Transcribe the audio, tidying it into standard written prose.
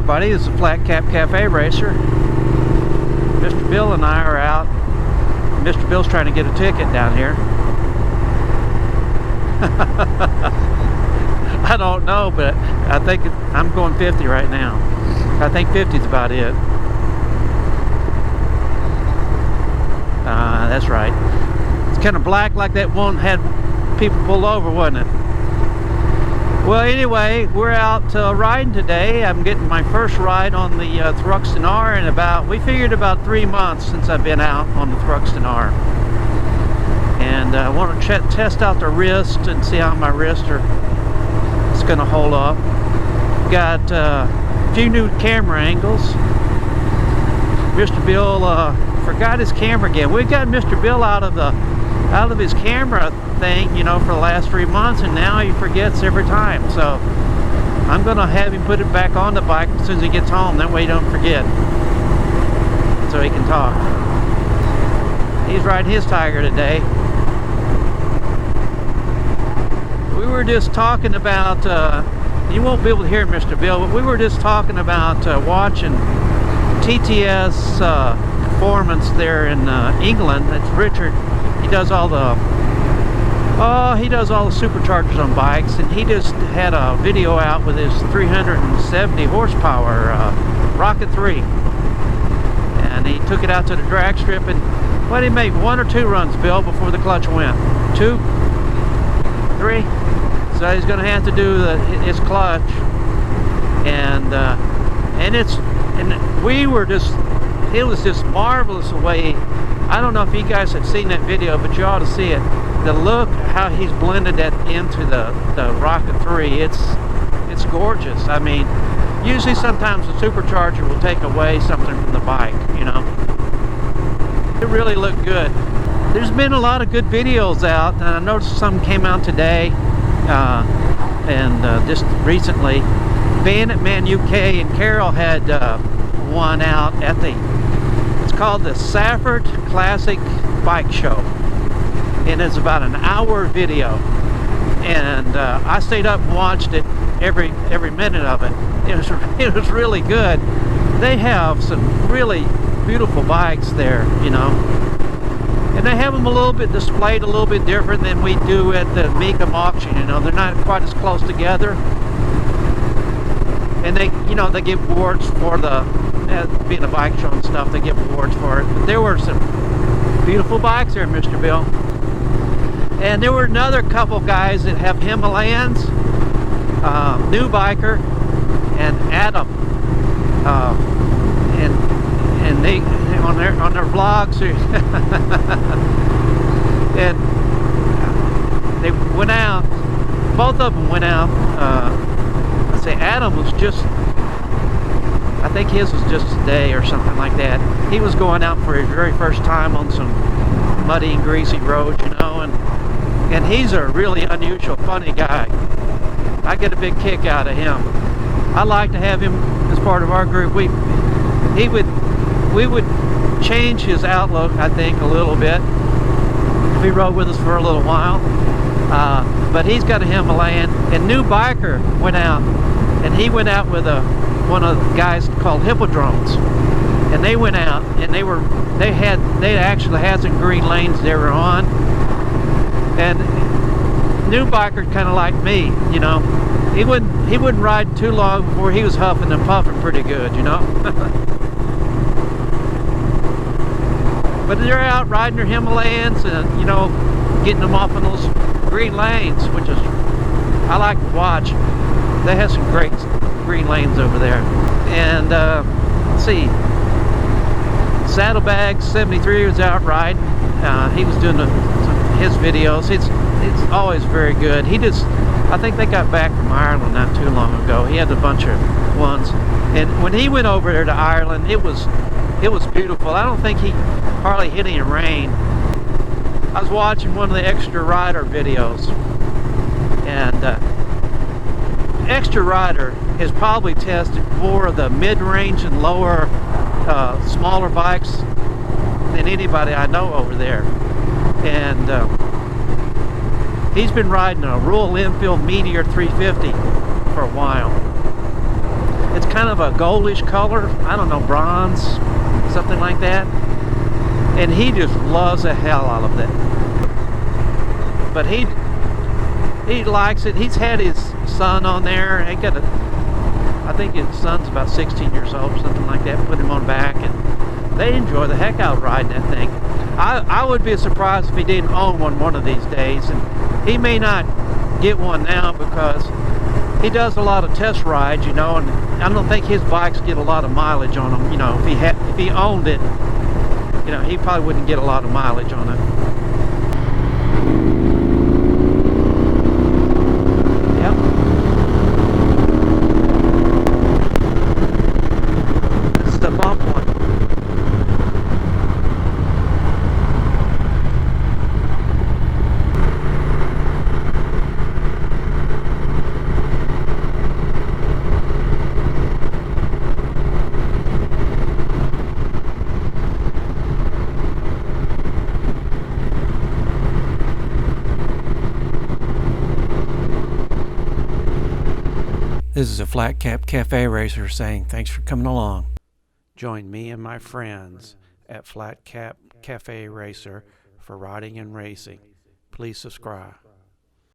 everybody. This is a Flat Cap Cafe Racer. Mr. Bill and I are out. Mr. Bill's trying to get a ticket down here. I don't know, but I think I'm going 50 right now. I think 50 is about it. That's right. It's kind of black like that one had people pull over, wasn't it? Well, anyway, we're out riding today. I'm getting my first ride on the Thruxton R in we figured about 3 months since I've been out on the Thruxton R. And I want to test out the wrist and see how my wrists it's going to hold up. Got a few new camera angles. Mr. Bill forgot his camera again. We got Mr. Bill out of his camera thing, you know, for the last 3 months, and now he forgets every time. So I'm gonna have him put it back on the bike as soon as he gets home. That way he don't forget, so he can talk. He's riding his Tiger today. We were just talking about you won't be able to hear Mr. Bill, but we were just talking about watching TTS performance there in England. That's Richard. He does all the superchargers on bikes, and he just had a video out with his 370 horsepower Rocket 3, and he took it out to the drag strip, and what did he make? 1 or 2 runs, Bill, before the clutch went? 2? 3? So he's going to have to do his clutch, and it was just marvelous the way. I don't know if you guys have seen that video, but you ought to see it. The look, how he's blended that into the Rocket 3, it's gorgeous. I mean, usually sometimes the supercharger will take away something from the bike, you know. It really looked good. There's been a lot of good videos out, and I noticed some came out today, and just recently. Bandit Man UK and Carol had one out at it's called the Safford Classic Bike Show, and it's about an hour video, and I stayed up and watched it every minute of it. It was really good. They have some really beautiful bikes there, you know, and they have them a little bit displayed a little bit different than we do at the Mecum auction. You know, they're not quite as close together, and they give awards for being a bike show and stuff. They give awards for it. But there were some beautiful bikes there, Mr. Bill. And there were another couple guys that have Himalayans, New Biker, and Adam, and they on their vlogs, and they went out. Both of them went out. Let's say Adam was just. I think his was just today or something like that. He was going out for his very first time on some muddy and greasy roads, you know, and he's a really unusual, funny guy. I get a big kick out of him. I like to have him as part of our group. We would change his outlook, I think, a little bit if he rode with us for a little while. But he's got a Himalayan, and New Biker went out, and he went out with one of the guys called Hippodromes, and they went out, and they actually had some green lanes they were on, and New Biker kind of like me, you know. He wouldn't ride too long before he was huffing and puffing pretty good, you know. But they're out riding their Himalayans and, you know, getting them off on those green lanes, which is I like to watch. They have some great green lanes over there. And let's see, Saddlebags 73 was out riding. He was doing his videos. It's always very good. I think they got back from Ireland not too long ago. He had a bunch of ones, and when he went over there to Ireland, it was beautiful. I don't think he hardly hit any rain. I was watching one of the Extra Rider videos, and Extra Rider has probably tested more of the mid-range and lower, smaller bikes than anybody I know over there. And he's been riding a Royal Enfield Meteor 350 for a while. It's kind of a goldish color. I don't know, bronze, something like that. And he just loves the hell out of that. But he likes it. He's had his son on there. I think his son's about 16 years old, something like that. Put him on back, and they enjoy the heck out of riding that thing. I would be surprised if he didn't own one of these days, and he may not get one now because he does a lot of test rides, you know, and I don't think his bikes get a lot of mileage on them. You know, if he owned it, you know, he probably wouldn't get a lot of mileage on it. Yep. This is the bump one. This is a Flat Cap Cafe Racer saying thanks for coming along. Join me and my friends at Flat Cap Cafe Racer for riding and racing. Please subscribe.